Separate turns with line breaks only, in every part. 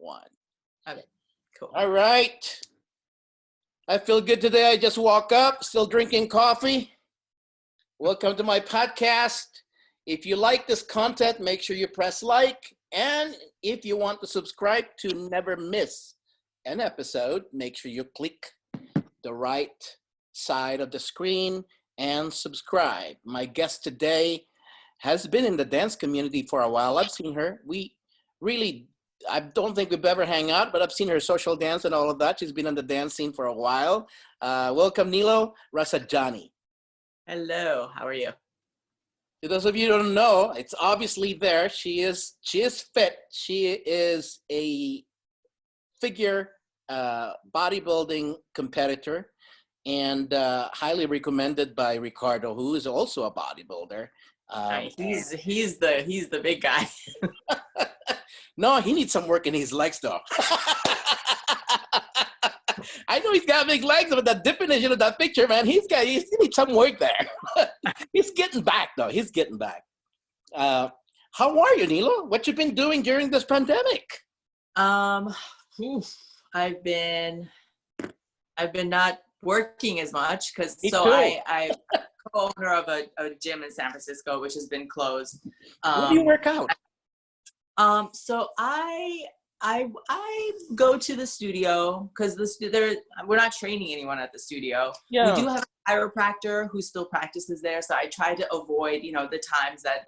one.
Okay, cool.
All right. I feel good today. I just woke up, still drinking coffee. Welcome to my podcast. If you like this content, make sure you press like. And if you want to subscribe to never miss an episode, make sure you click the right side of the screen and subscribe. My guest today has been in the dance community for a while. I've seen her. I don't think we've ever hang out, but I've seen her social dance and all of that. She's been on the dance scene for a while. Welcome, Nilu Rafsanjani.
Hello, how are you?
To those of you who don't know, it's obviously there. She is fit. She is a figure bodybuilding competitor and highly recommended by Ricardo, who is also a bodybuilder.
He's the big guy.
No, he needs some work in his legs, though. I know he's got big legs, but the definition of that picture, man, he needs some work there. He's getting back, though. He's getting back. How are you, Nilu? What you been doing during this pandemic?
I've been not working as much because I'm co-owner of a gym in San Francisco, which has been closed.
Where do you work out?
So I go to the studio because we're not training anyone at the studio. Yeah. We do have a chiropractor who still practices there. So I try to avoid, the times that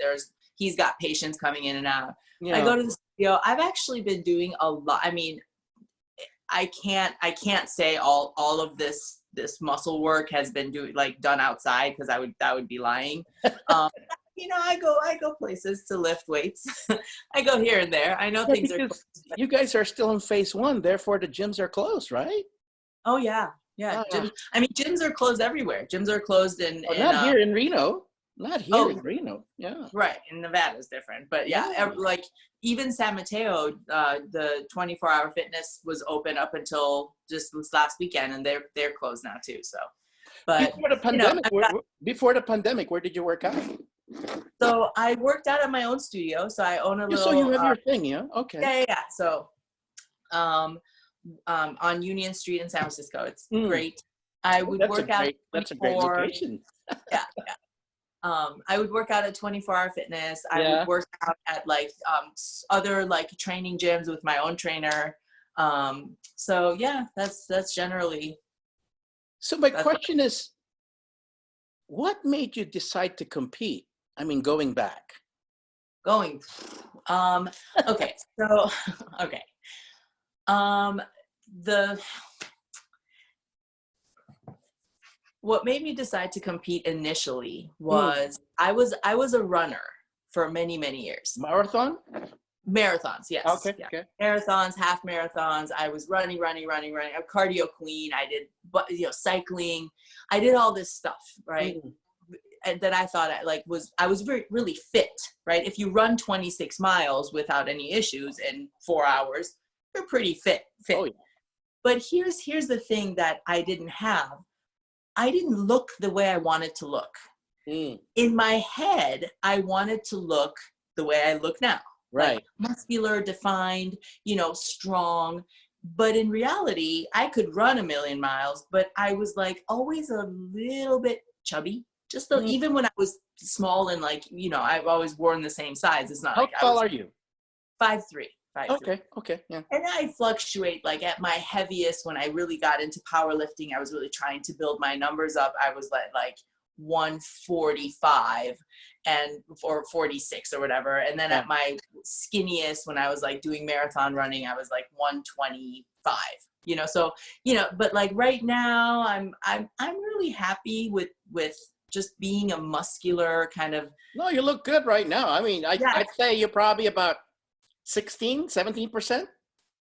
he's got patients coming in and out. Yeah. I go to the studio. I've actually been doing a lot. I mean, I can't say all of this muscle work has been done outside because that would be lying. I go places to lift weights. I go here and there. I know things are closed.
You guys are still in phase 1, therefore the gyms are closed, right?
Oh yeah. Gyms are closed everywhere. Gyms are closed
not here in Reno. Not here in Reno. Yeah.
Right. In Nevada is different. But yeah. Even San Mateo, the 24-hour fitness was open up until just this last weekend, and they're closed now too. So, but
before the pandemic, where did you work out?
So I worked out at my own studio. So I own a little.
So you have your thing, yeah? Okay.
Yeah. So, on Union Street in San Francisco, it's great. I would work out.
That's a great location.
Yeah. I would work out at 24-hour fitness. I would work out at other training gyms with my own trainer. So yeah, that's generally.
So my question is, what made you decide to compete? I mean, going back.
Okay. What made me decide to compete initially was I was a runner for many, many years.
Marathons,
yes.
Okay.
Yeah. Okay. Marathons, half marathons. I was running. I'm a cardio queen. I did, cycling. I did all this stuff, right? And then I thought I was really fit, right? If you run 26 miles without any issues in 4 hours, you're pretty fit. Oh, yeah. But here's the thing that I didn't have. I didn't look the way I wanted to look. In my head, I wanted to look the way I look now.
Right.
Muscular, defined, strong. But in reality, I could run 1,000,000 miles, but I was always a little bit chubby. Just even when I was small and I've always worn the same size. It's not
How tall are you?
5'3".
Okay, yeah.
And I fluctuate at my heaviest when I really got into powerlifting. I was really trying to build my numbers up. I was like 145 or 46 or whatever. And then at my skinniest, when I was doing marathon running, I was 125. But right now I'm really happy with just being a muscular kind of.
No, you look good right now. I mean, I'd say you're probably about 17%.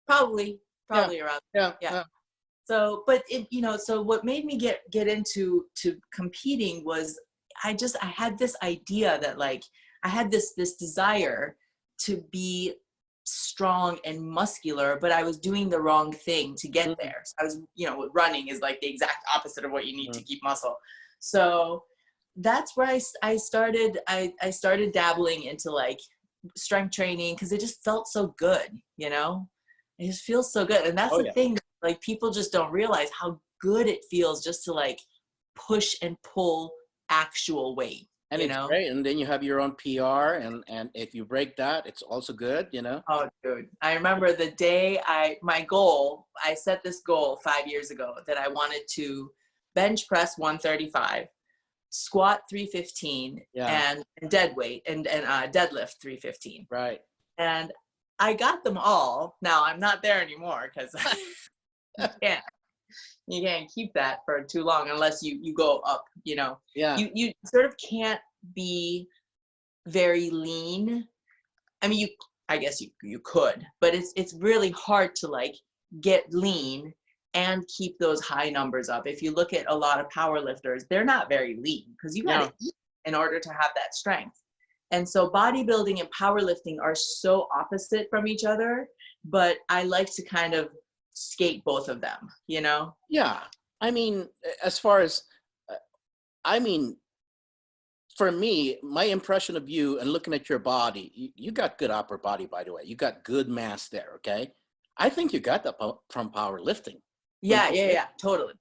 Probably around. Yeah. So, but so what made me get into competing was I had this idea that I had this desire to be strong and muscular, but I was doing the wrong thing to get there. So I was, running is the exact opposite of what you need to keep muscle. So that's where I started dabbling into strength training because it just felt so good, It just feels so good. And that's the thing, like people just don't realize how good it feels just to like push and pull actual weight.
And it's great. And then you have your own PR, and if you break that, it's also good, you know?
Oh, dude. I remember the day I set this goal 5 years ago that I wanted to bench press 135, squat 315, and dead weight and deadlift 315.
Right.
And I got them all. Now I'm not there anymore because you can't keep that for too long unless you go up, you know.
Yeah.
You sort of can't be very lean. I mean, I guess you could, but it's really hard to like get lean and keep those high numbers up. If you look at a lot of power lifters, they're not very lean because you got to eat in order to have that strength. And so bodybuilding and powerlifting are so opposite from each other, but I like to kind of skate both of them, you know?
Yeah. I mean, as far as, for me, my impression of you and looking at your body, you got good upper body, by the way. You got good mass there, okay? I think you got that from powerlifting.
Yeah, totally.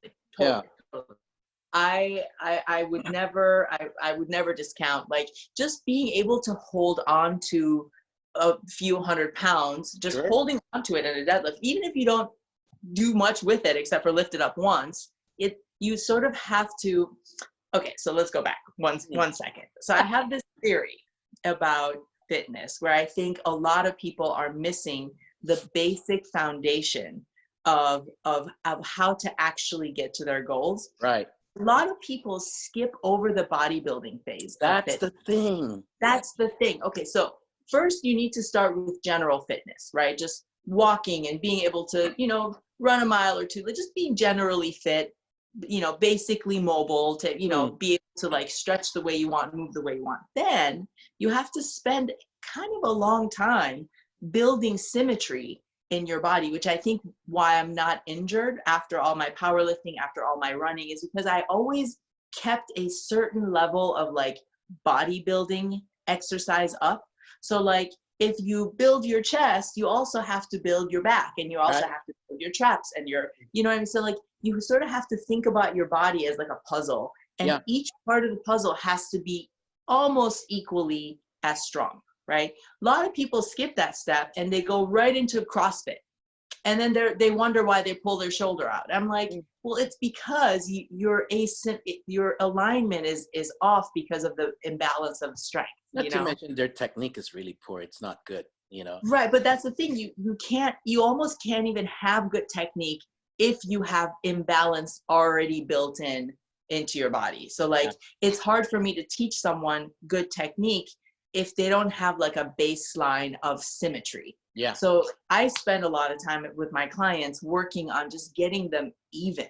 I would never discount, like, just being able to hold on to a few 100 pounds, just holding on to it in a deadlift, even if you don't do much with it except for lift it up once, you sort of have to. Okay, so let's go back one second. So I have this theory about fitness where I think a lot of people are missing the basic foundation of how to actually get to their goals.
Right.
A lot of people skip over the bodybuilding phase.
That's the thing.
That's the thing. Okay, so first you need to start with general fitness, right? Just walking and being able to, you know, run a mile or two, like just being generally fit, you know, basically mobile to, you know, be able to like stretch the way you want, move the way you want. Then you have to spend kind of a long time building symmetry in your body, which I think why I'm not injured after all my powerlifting, after all my running, is because I always kept a certain level of like bodybuilding exercise up. So like if you build your chest, you also have to build your back, and you also have to build your traps and your, you know what I mean? So like you sort of have to think about your body as like a puzzle, and each part of the puzzle has to be almost equally as strong, right? A lot of people skip that step and they go right into CrossFit, and then they wonder why they pull their shoulder out. I'm like, well, it's because your alignment is off because of the imbalance of strength.
Not to mention their technique is really poor. It's not good, you know?
Right, but that's the thing. You almost can't even have good technique if you have imbalance already built into your body. So like, it's hard for me to teach someone good technique if they don't have like a baseline of symmetry.
Yeah.
So I spend a lot of time with my clients working on just getting them even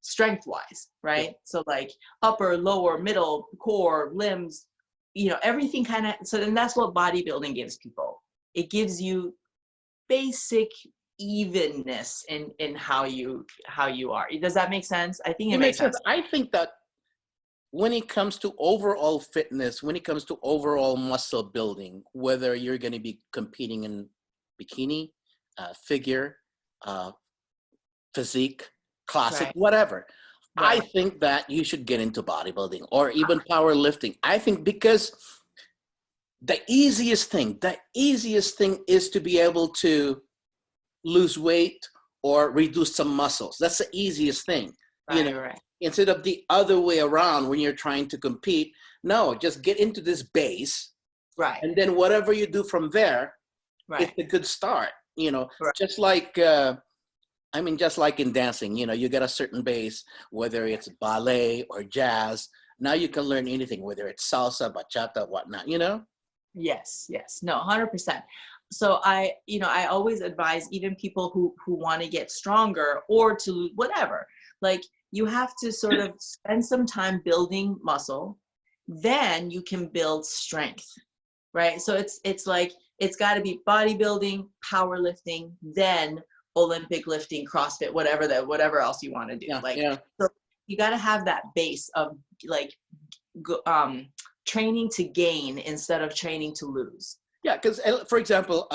strength wise, right? Yeah. So like upper, lower, middle, core, limbs, you know, everything kind of. So then that's what bodybuilding gives people. It gives you basic evenness in how you are. Does that make sense? I think it makes sense.
I think that when it comes to overall fitness, when it comes to overall muscle building, whether you're going to be competing in bikini, figure, physique, classic, whatever, I think that you should get into bodybuilding or even powerlifting. I think because the easiest thing is to be able to lose weight or reduce some muscles. That's the easiest thing, you know, instead of the other way around when you're trying to compete. No, just get into this base.
Right.
And then whatever you do from there, it's a good start, you know, just like, just like in dancing, you know, you get a certain base, whether it's ballet or jazz. Now you can learn anything, whether it's salsa, bachata, whatnot, you know?
Yes. No, 100%. So I always advise even people who want to get stronger or to whatever, like you have to sort of spend some time building muscle, then you can build strength, right? So it's like, it's got to be bodybuilding, powerlifting, then Olympic lifting, CrossFit, whatever else you want to do. So you got to have that base of like training to gain instead of training to lose.
Yeah, because for example,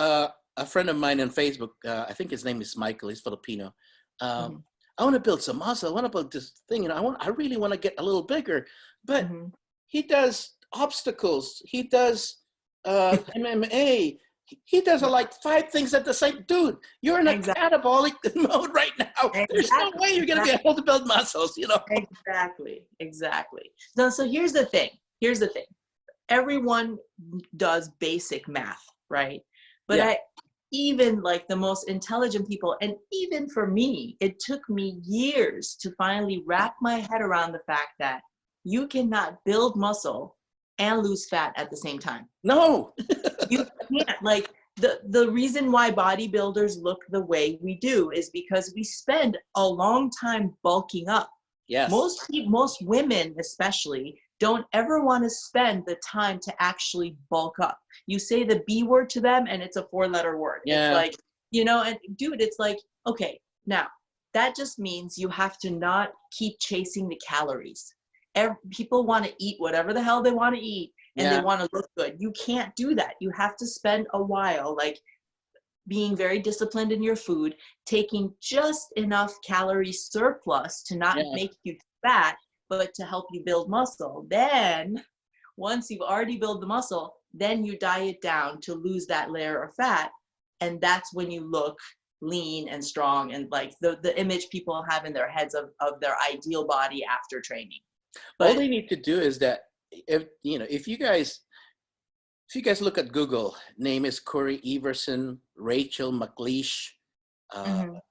a friend of mine on Facebook, I think his name is Michael, he's Filipino.
Mm-hmm.
I want to build some muscle. I want to build this thing, I really want to get a little bigger. But
Mm-hmm.
he does obstacles. He does MMA. He does like 5 things at the same. Dude, you're in a catabolic mode right now. There's no way you're going to be able to build muscles,
Exactly. No, so here's the thing. Everyone does basic math, right? But even like the most intelligent people, and even for me, it took me years to finally wrap my head around the fact that you cannot build muscle and lose fat at the same time.
No.
You can't. Like the reason why bodybuilders look the way we do is because we spend a long time bulking up.
Yes.
Most women especially don't ever want to spend the time to actually bulk up. You say the B word to them and it's a 4-letter word.
Yeah.
It's like, and dude, it's like, okay, now that just means you have to not keep chasing the calories. People want to eat whatever the hell they want to eat, and they want to look good. You can't do that. You have to spend a while like being very disciplined in your food, taking just enough calorie surplus to not make you fat, but to help you build muscle. Then once you've already built the muscle, then you diet down to lose that layer of fat. And that's when you look lean and strong and like the image people have in their heads of their ideal body after training. But
all they need to do is that if you guys look at Google, name is Corey Everson, Rachel McLeish,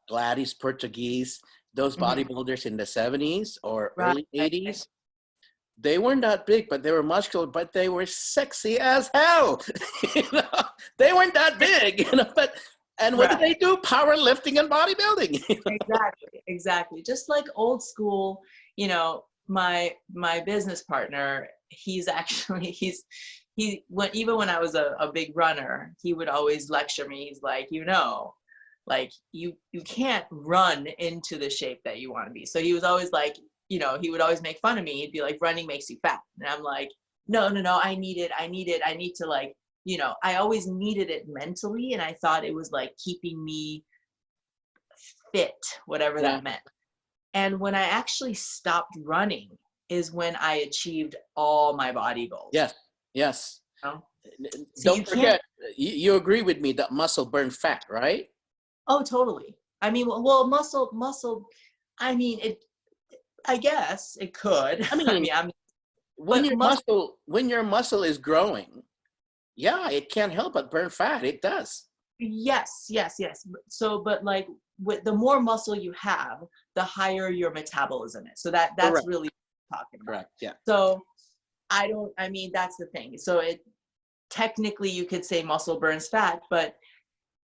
Gladys Portuguese, those bodybuilders in the 70s or early 80s, they weren't that big, but they were muscular, but they were sexy as hell. They weren't that big, but what did they do? Powerlifting and bodybuilding.
Exactly. Just like old school, my business partner, he's actually even when I was a big runner, he would always lecture me. He's like, like you can't run into the shape that you want to be. So he was always like, he would always make fun of me. He'd be like, running makes you fat. And I'm like, no, I need it. I need to like, I always needed it mentally. And I thought it was like keeping me fit, whatever that meant. And when I actually stopped running is when I achieved all my body goals.
Yes.
So
don't forget, you agree with me that muscle burns fat, right?
Oh, totally. I mean, well, muscle, I mean, I guess it could.
When your muscle is growing, it can't help but burn fat. It does.
Yes. So, but like with the more muscle you have, the higher your metabolism is. So that's
Correct.
really what I'm talking about.
Correct. Yeah.
So that's the thing. So technically you could say muscle burns fat, but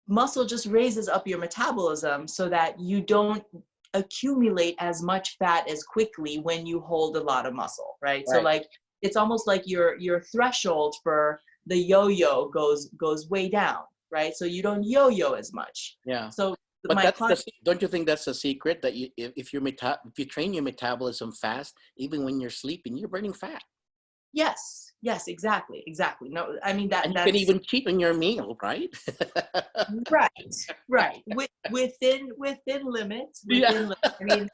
muscle just raises up your metabolism so that you don't accumulate as much fat as quickly when you hold a lot of muscle, right? So like it's almost like your threshold for the yo-yo goes way down, right? So you don't yo-yo as much.
Yeah.
So
but don't you think that's a secret, that if you train your metabolism fast, even when you're sleeping, you're burning fat?
Yes, exactly. No, I mean that's,
you can even cheat on your meal, right?
right. Within limits. I mean,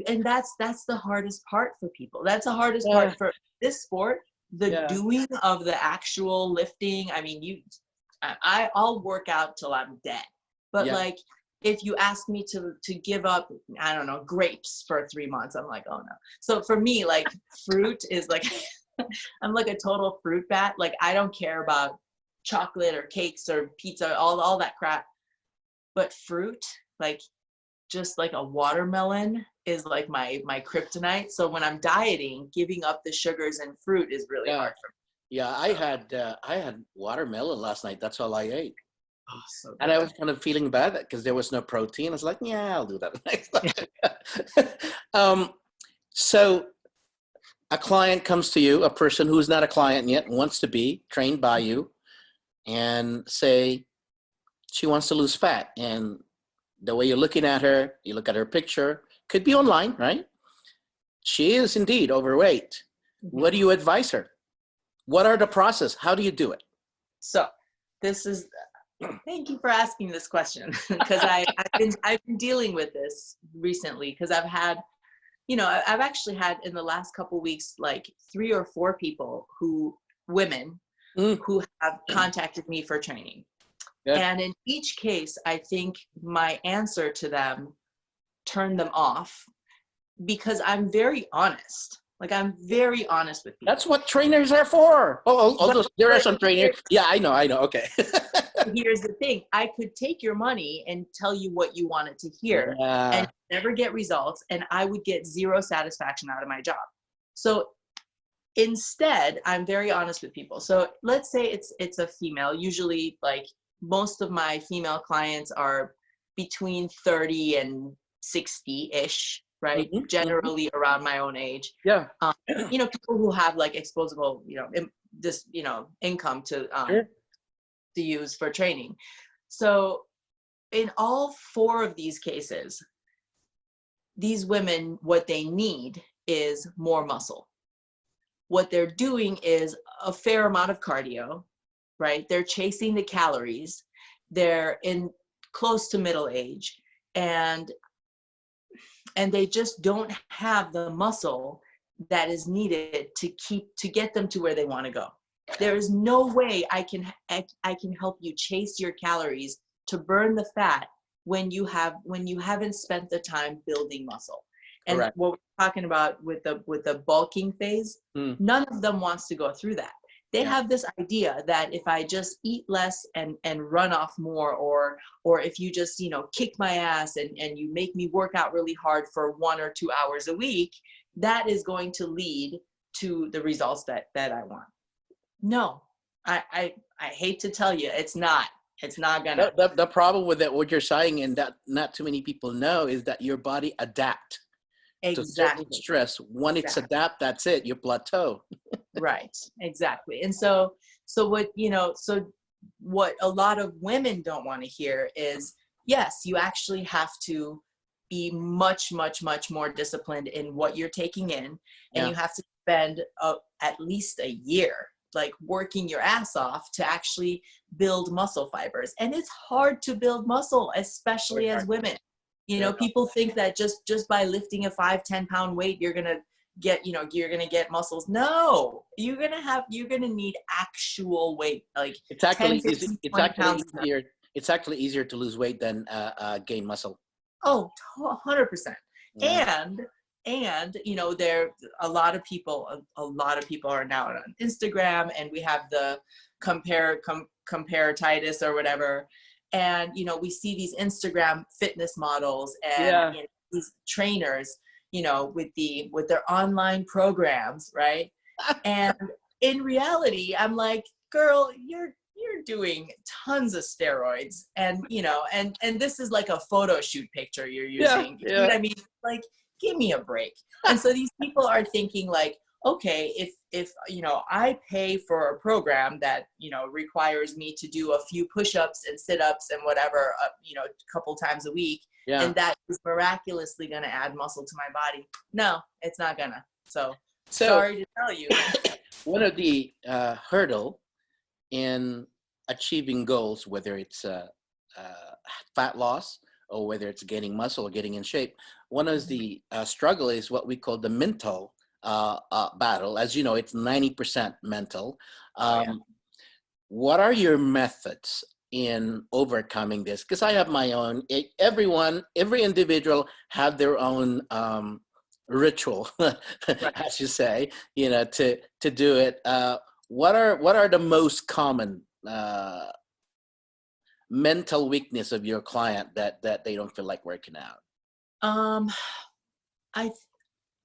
and that's the hardest part for people. That's the hardest part for this sport. The doing of the actual lifting. I mean, I'll work out till I'm dead. But like, if you ask me to give up, I don't know, grapes for 3 months, I'm like, oh no. So for me, like fruit is like, I'm like a total fruit bat. Like I don't care about chocolate or cakes or pizza, all that crap. But fruit, like just like a watermelon is like my kryptonite. So when I'm dieting, giving up the sugars and fruit is really hard for me.
Yeah, I had watermelon last night. That's all I ate.
Oh, so good.
And I was kind of feeling bad because there was no protein. I was like, I'll do that next time. So a client comes to you, a person who's not a client yet, wants to be trained by you, and say she wants to lose fat. And the way you're looking at her, you look at her picture, could be online, right? She is indeed overweight. What do you advise her? What are the process? How do you do it?
So this is Thank you for asking this question, because I've been dealing with this recently, because I've had, I've actually had in the last couple weeks, like 3 or 4 women who have contacted me for training. Good. And in each case, I think my answer to them turned them off, because I'm very honest. Like, I'm very honest with people.
That's what trainers are for. There are some trainers. Yeah, I know. Okay.
Here's the thing. I could take your money and tell you what you wanted to hear and never get results, and I would get zero satisfaction out of my job. So instead, I'm very honest with people. So let's say it's a female. Usually, like, most of my female clients are between 30 and 60-ish, right? Generally around my own age. Yeah. People who have like exposable, income to to use for training. So in all 4 of these cases, these women, what they need is more muscle. What they're doing is a fair amount of cardio, right? They're chasing the calories. They're in close to middle age, and they just don't have the muscle that is needed to get them to where they want to go. There is no way I can help you chase your calories to burn the fat when you haven't spent the time building muscle. And Correct. What we're talking about with the bulking phase, none of them wants to go through that. They have this idea that if I just eat less and run off more, or if you just, kick my ass and you make me work out really hard for 1 or 2 hours a week, that is going to lead to the results that I want. No, I hate to tell you, it's not gonna.
The problem with that, what you're saying, and that not too many people know, is that your body adapt to certain stress. When it's adapt, that's it. You plateau.
Right. Exactly. And so what a lot of women don't want to hear is, yes, you actually have to be much, much, much more disciplined in what you're taking in, and you have to spend at least a year, like, working your ass off to actually build muscle fibers. And it's hard to build muscle, especially as women. People think that just by lifting a 5-10 pound weight, you're going to get muscles. No, you're going to need actual weight. Like,
it's actually easier. It's actually easier to lose weight than gain muscle.
Oh, 100%. Yeah. And there a lot of people are now on Instagram, and we have the comparatitis or whatever. And, we see these Instagram fitness models and these trainers, with their online programs, right? And in reality, I'm like, girl, you're doing tons of steroids, and, and this is like a photo shoot picture you're using. You know what I mean? Like, give me a break. And so these people are thinking like, okay, if I pay for a program that, requires me to do a few push-ups and sit-ups and whatever, a couple times a week, and that is miraculously going to add muscle to my body. No, it's not gonna. So sorry to tell you.
One of the hurdle in achieving goals, whether it's fat loss or whether it's gaining muscle or getting in shape, one of the struggle is what we call the mental battle. As you know, it's 90% mental. What are your methods in overcoming this? Because I have my own. Every individual have their own ritual, as you say, to do it. What are the most common mental weakness of your client that they don't feel like working out?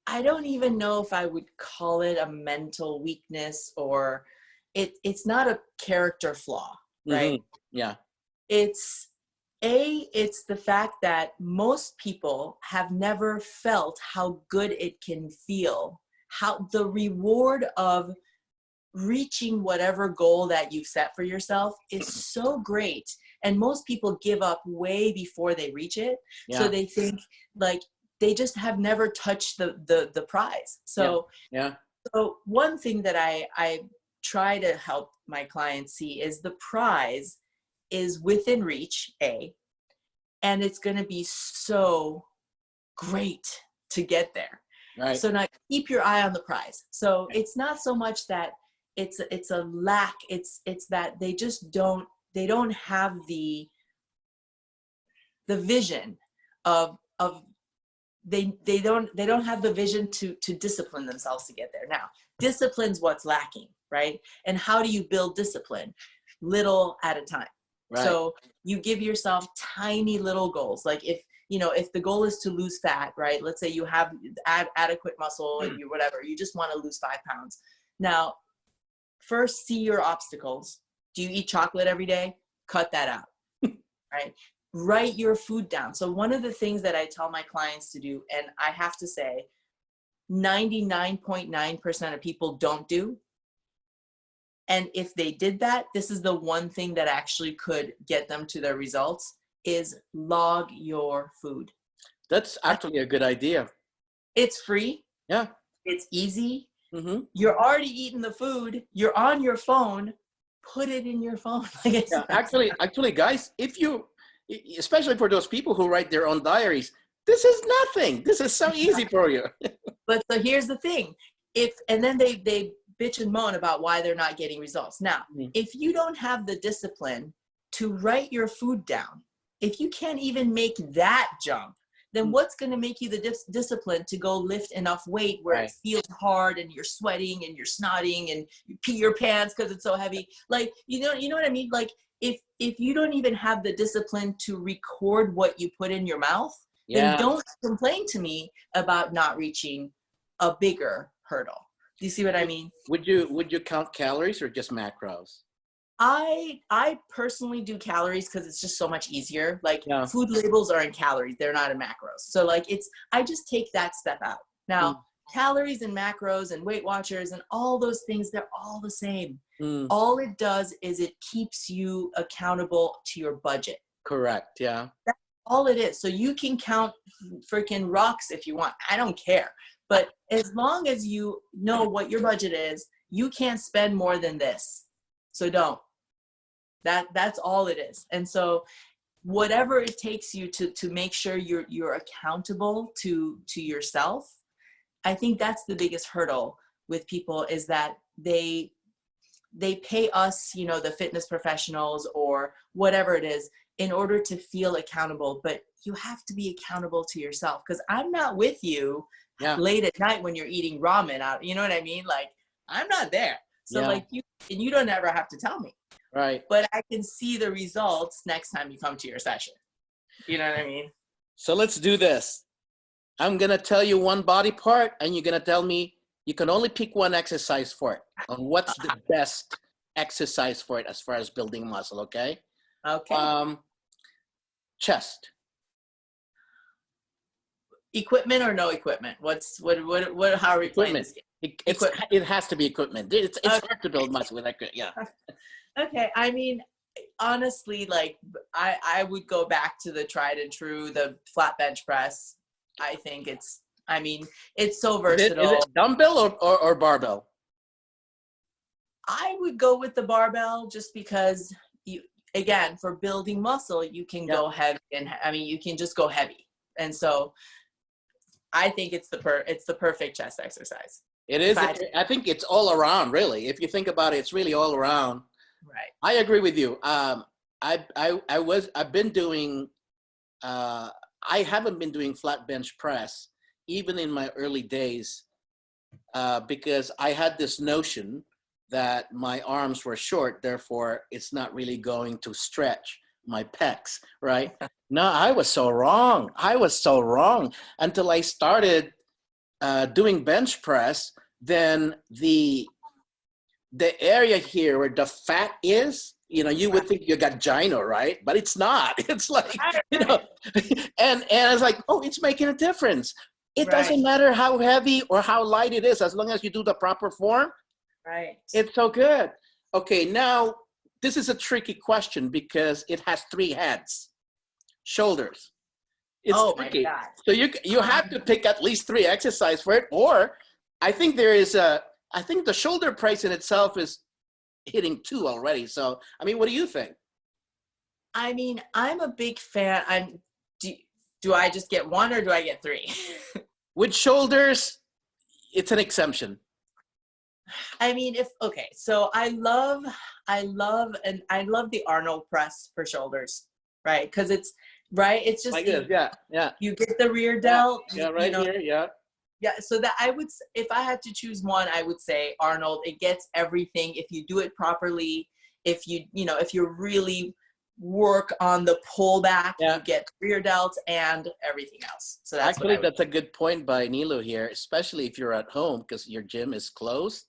I don't even know if I would call it a mental weakness, or it's not a character flaw, right?
Yeah.
It's the fact that most people have never felt how good it can feel, how the reward of reaching whatever goal that you've set for yourself is so great. And most people give up way before they reach it. Yeah. So they think like they just have never touched the prize. So, So one thing that I try to help my clients see is the prize is within reach, and it's going to be so great to get there.
Right.
So now keep your eye on the prize. So it's not so much that it's a lack. It's that they just don't have the vision of they don't have the vision to discipline themselves to get there. Now, discipline's what's lacking, right? And how do you build discipline? Little at a time.
Right.
So you give yourself tiny little goals. Like if the goal is to lose fat, right? Let's say you have adequate muscle and you whatever, you just want to lose 5 pounds. Now, first see your obstacles. Do you eat chocolate every day? Cut that out, right? Write your food down. So one of the things that I tell my clients to do, and I have to say 99.9% of people don't do, and if they did that, this is the one thing that actually could get them to their results, is log your food.
That's actually a good idea.
It's free.
Yeah.
It's easy.
Mm-hmm.
You're already eating the food. You're on your phone. Put it in your phone.
Yeah, actually, guys, if you, especially for those people who write their own diaries, this is nothing. This is so easy for you.
But so here's the thing. And then they bitch and moan about why they're not getting results. Now, if you don't have the discipline to write your food down, if you can't even make that jump, then what's going to make you the discipline to go lift enough weight where it feels hard and you're sweating and you're snotting and you pee your pants because it's so heavy? Like, you know what I mean? Like if you don't even have the discipline to record what you put in your mouth, then don't complain to me about not reaching a bigger hurdle. Do you see what I mean? Would
you count calories or just macros?
I personally do calories because it's just so much easier. Like food labels are in calories, they're not in macros. So like I just take that step out. Now, calories and macros and Weight Watchers and all those things, they're all the same. All it does is it keeps you accountable to your budget.
Correct. Yeah.
That's all it is. So you can count freaking rocks if you want. I don't care. But as long as you know what your budget is, you can't spend more than this. So don't. That's all it is. And so whatever it takes you to make sure you're accountable to yourself, I think that's the biggest hurdle with people, is that they pay us, the fitness professionals or whatever it is, in order to feel accountable. But you have to be accountable to yourself, because I'm not with you late at night when you're eating ramen out. You know what I mean? Like, I'm not there. So like you don't ever have to tell me.
Right.
But I can see the results next time you come to your session. You know what I mean?
So let's do this. I'm going to tell you one body part, and you're going to tell me you can only pick one exercise for it. And what's the best exercise for it as far as building muscle, okay?
Okay.
Chest.
Equipment or no equipment? How are we playing this game?
It has to be equipment. It's hard to build muscle with equipment. Yeah. Okay.
I mean, honestly, like I would go back to the tried and true, the flat bench press. I think it's so versatile.
Is it dumbbell or barbell?
I would go with the barbell, just because again, for building muscle, you can go heavy, and you can just go heavy. And so I think it's the perfect chest exercise.
It is. I think it's all around, really. If you think about it, it's really all around.
Right.
I agree with you. I've been doing, I haven't been doing flat bench press even in my early days, because I had this notion that my arms were short, therefore it's not really going to stretch my pecs, right? No, I was so wrong. Until I started doing bench press. Then the area here where the fat is, you would think you got gyno, right? But it's not. It's like, and I was like, oh, it's making a difference. It doesn't matter how heavy or how light it is, as long as you do the proper form.
Right.
It's so good. Okay, now this is a tricky question because it has 3 heads. Shoulders. It's tricky.
My God.
So you have to pick at least 3 exercises for it, or I think I think the shoulder price in itself is hitting 2 already. So, what do you think?
I mean, I'm a big fan. Do I just get one or do I get three?
With shoulders, it's an exemption.
I mean, so I love the Arnold press for shoulders, right? Because it's just
Like this, yeah.
You get the rear delt.
Yeah, right here, yeah.
Yeah, so that if I had to choose one, I would say Arnold. It gets everything if you do it properly. If if you really work on the pullback, you get rear delts and everything else. So that's
actually that's a good point by Nilu here, especially if you're at home because your gym is closed.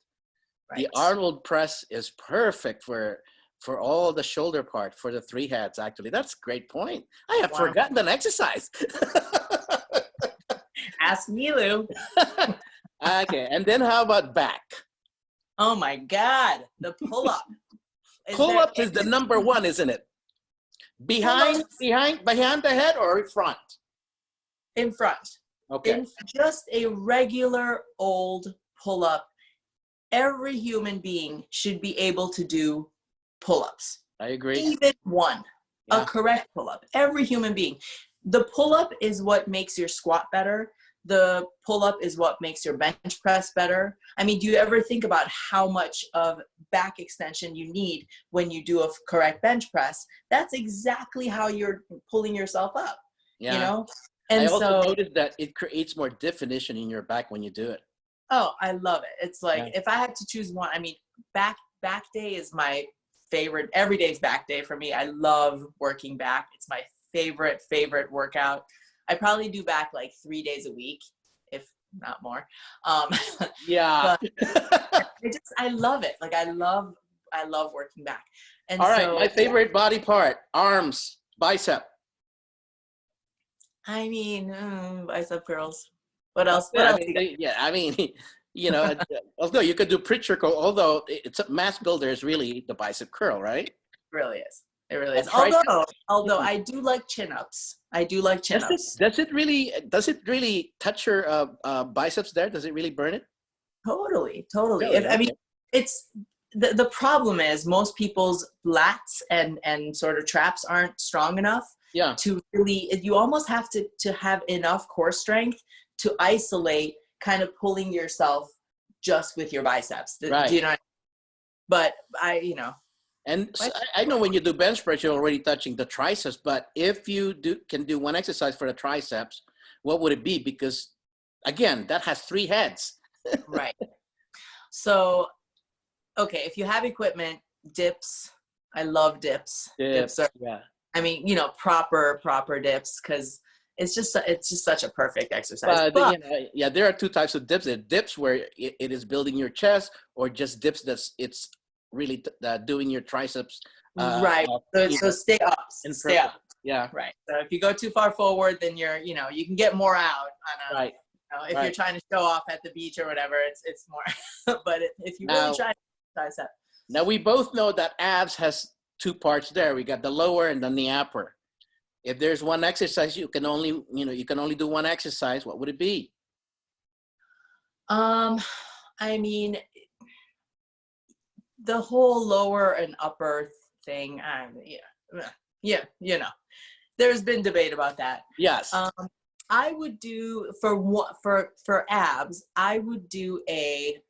Right. The Arnold press is perfect for all the shoulder part, for the three heads. Actually, that's a great point. I have forgotten an exercise.
Ask Nilu.
Okay, and then how about back?
Oh my God, the pull-up.
Pull-up is the number one, isn't it? Behind the head or in front?
In front.
Okay.
In just a regular old pull-up. Every human being should be able to do pull-ups.
I agree.
Even one, a correct pull-up. Every human being. The pull-up is what makes your squat better. The pull-up is what makes your bench press better. I mean, do you ever think about how much of back extension you need when you do a correct bench press? That's exactly how you're pulling yourself up, you know? And
I also noticed that it creates more definition in your back when you do it.
Oh, I love it. It's like, if I had to choose one, I mean, back day is my favorite. Every day is back day for me. I love working back. It's my favorite workout. I probably do back like 3 days a week, if not more.
Yeah.
But I love it. Like I love working back. And
all right, my favorite body part, arms, bicep.
I mean, bicep curls. What else?
I mean, although you could do preacher curl, although it's a mass builder is really the bicep curl, right?
It really is. It really is. Although I do like chin-ups.
Does it really touch your biceps there? Does it really burn it?
Totally.
Really?
I mean, it's the problem is most people's lats and sort of traps aren't strong enough to really, you almost have to have enough core strength to isolate kind of pulling yourself just with your biceps.
Right.
Do you know? But
And I know when you do bench press, you're already touching the triceps, but if you can do one exercise for the triceps, what would it be? Because again, that has three heads.
Right. So, okay, if you have equipment, dips, I love dips. Dips are, I mean, proper dips, because it's just such a perfect exercise. But
there are two types of dips. There are dips where it is building your chest, or just dips it's really doing your triceps.
Right. So stay up. Stay up.
Yeah.
Right. So if you go too far forward, then you can get more out on a,
right.
If you're trying to show off at the beach or whatever, it's more. But if you really try to tricep.
Now we both know that abs has two parts there. We got the lower and then the upper. If there's one exercise you can only do one exercise, what would it be?
I mean, the whole lower and upper thing. There's been debate about that.
Yes.
I would do for abs. I would do a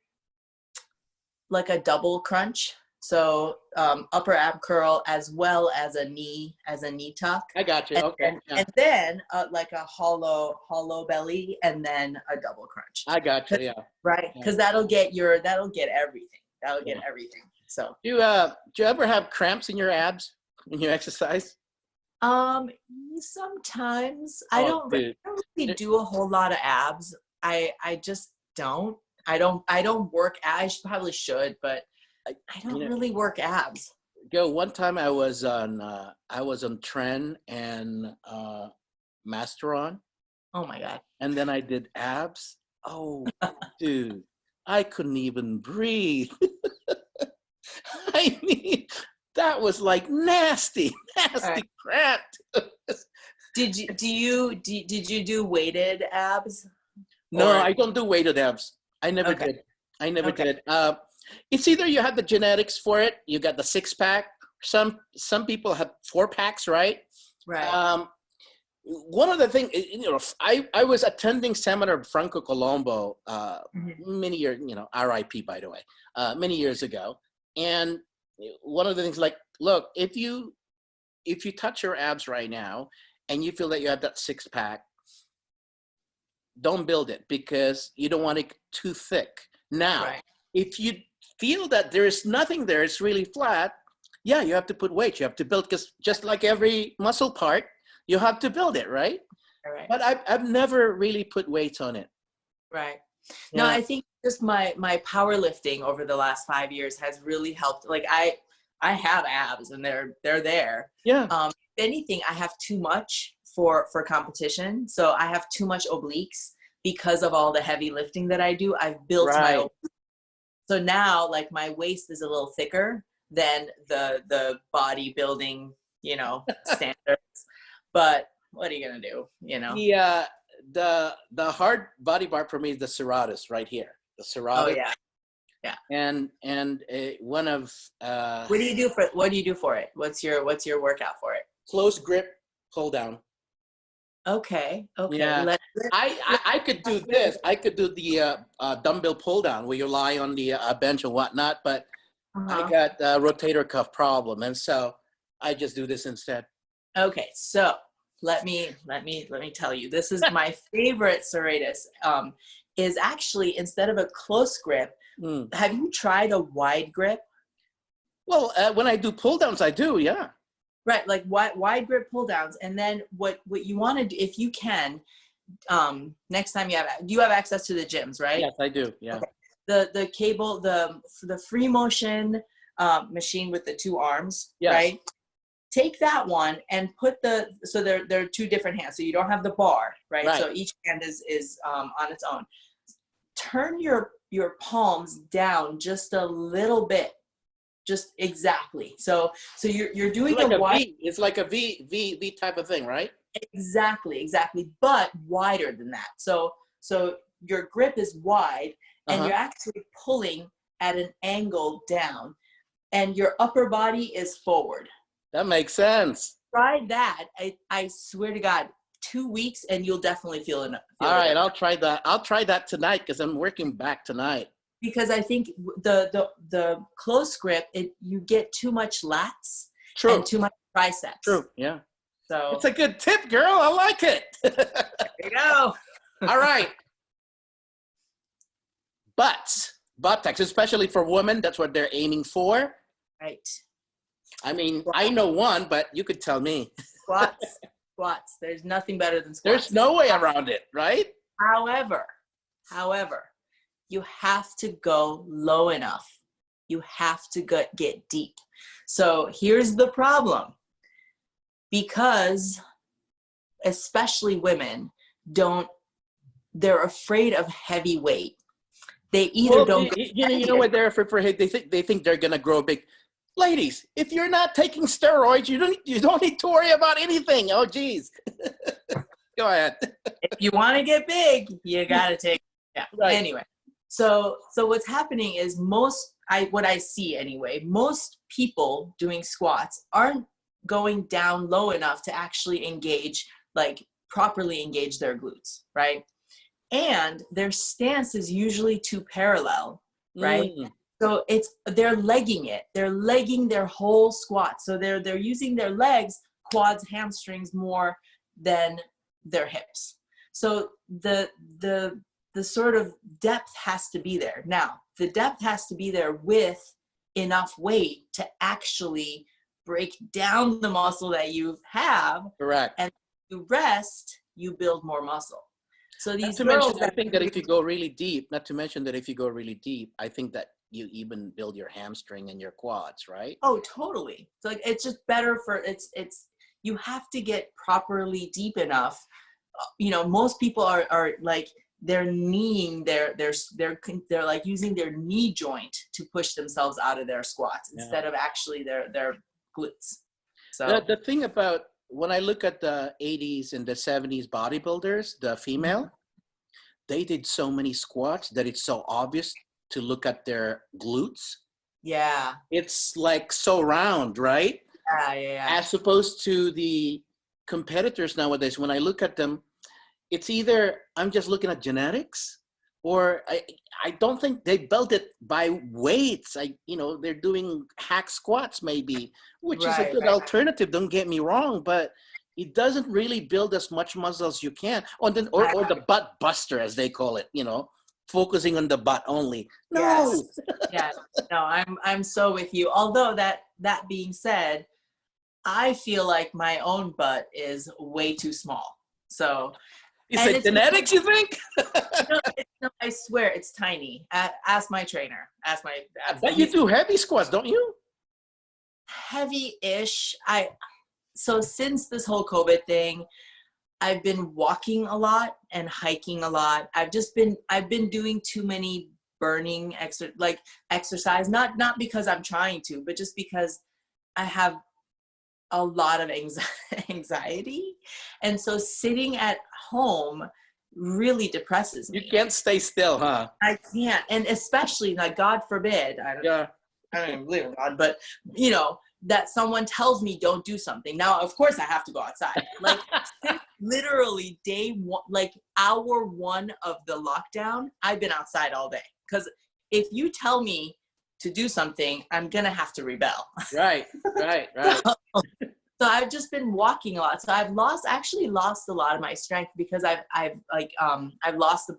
double crunch. So upper ab curl as well as a knee tuck.
I got you.
And then like a hollow belly, and then a double crunch.
I got you. Yeah.
Right, because that'll get everything. That'll get everything. So
do you ever have cramps in your abs when you exercise?
Sometimes. I don't really do a whole lot of abs. I just don't. I don't work. I probably should, but I don't really work abs.
One time I was on Tren and Masteron.
Oh my God.
And then I did abs. Oh, dude, I couldn't even breathe. I mean, that was like nasty crap.
Did you do weighted abs?
No, I don't do weighted abs. I never did. I never did. It's either you have the genetics for it, you got the six pack, Some people have 4-packs, right?
Right.
One of the things, I was attending seminar of Franco Colombo many years, RIP, by the way, many years ago. And one of the things, like, look, if you touch your abs right now and you feel that you have that 6-pack, don't build it, because you don't want it too thick. Now, if you feel that there is nothing there, it's really flat, yeah, you have to put weight. You have to build, because just like every muscle part, you have to build it, right?
Right.
But I've never really put weight on it.
Right.
Yeah.
No, I think just my powerlifting over the last 5 years has really helped. Like I have abs and they're there.
Yeah.
If anything, I have too much for competition. So I have too much obliques because of all the heavy lifting that I do. I've built my obliques. So now, like, my waist is a little thicker than the bodybuilding, standards. But what are you gonna do?
The hard body part for me is the serratus right here. The serratus.
Oh yeah.
And one of
what do you do for it? What's your workout for it?
Close grip pull down.
Okay.
Yeah. I could do this. I could do the dumbbell pull down where you lie on the bench and whatnot, but I got a rotator cuff problem, and so I just do this instead.
Okay, so let me tell you, this is my favorite serratus. Is actually, instead of a close grip, have you tried a wide grip?
Well, when I do pull downs, I do, yeah.
Right, like wide grip pull downs, and then what you want to do, if you can, next time do you have access to the gyms, right?
Yes, I do. Yeah.
Okay. The cable, the free motion machine with the 2 arms, yes. Right? Take that one and put so there are 2 different hands, so you don't have the bar, right? So each hand is on its own. Turn your palms down just a little bit. Just exactly. So you're doing
like
a wide.
V. It's like a V type of thing, right?
Exactly. But wider than that. So your grip is wide, and you're actually pulling at an angle down, and your upper body is forward.
That makes sense.
Try that. I swear to God, 2 weeks, and you'll definitely feel it.
All right, I'll try that. I'll try that tonight, because I'm working back tonight.
Because I think the close grip, you get too much lats.
True.
And too much triceps.
True. Yeah.
So
it's a good tip, girl. I like it.
There you go.
All right. Buttocks, especially for women, that's what they're aiming for.
Right.
I mean, I know one, but you could tell me.
Squats. There's nothing better than squats.
There's no way around it, right?
However, you have to go low enough. You have to get deep. So here's the problem. Because especially women they're afraid of heavy weight. They either don't.
You know what they're afraid for? They think they're gonna grow big. Ladies, if you're not taking steroids, you don't need to worry about anything. Oh, geez. Go ahead.
If you want to get big, you gotta take. Yeah.
Right.
Anyway, so what's happening is what I see anyway, most people doing squats aren't going down low enough to actually properly engage their glutes, right? And their stance is usually too parallel, right? So they're legging it. They're legging their whole squat. So they're using their legs, quads, hamstrings more than their hips. So the sort of depth has to be there. Now, the depth has to be there with enough weight to actually break down the muscle that you have.
Correct.
And you rest, you build more muscle. So these
I think that if you go really deep, I think that you even build your hamstring and your quads, right?
Oh, totally. So it's just better you have to get properly deep enough. Most people are like, they're kneeing, they're like using their knee joint to push themselves out of their squats instead of actually their glutes. So
the thing about, when I look at the 80s and the 70s bodybuilders, the female, they did so many squats that it's so obvious to look at their glutes.
Yeah.
It's like so round, right?
Yeah.
As opposed to the competitors nowadays, when I look at them, it's either I'm just looking at genetics, or I don't think they built it by weights. They're doing hack squats maybe, which is a good alternative. Don't get me wrong, but it doesn't really build as much muscle as you can. Or the butt buster, as they call it. Focusing on the butt only. No.
Yes. No, I'm so with you. Although that being said, I feel like my own butt is way too small. So.
You said genetics, you think?
No, I swear it's tiny. Ask my trainer.
But you do heavy squats, don't you?
Heavy-ish. So since this whole COVID thing, I've been walking a lot and hiking a lot. I've been doing too many burning exercise, not because I'm trying to, but just because I have a lot of anxiety. And so sitting at home really depresses me.
You can't stay still, huh?
I can't. And especially, like, God forbid, I don't even believe in God, but that someone tells me don't do something. Now, of course I have to go outside. Like literally day one, like hour one of the lockdown, I've been outside all day. Because if you tell me to do something, I'm going to have to rebel.
Right.
So I've just been walking a lot. So I've actually lost a lot of my strength because I've lost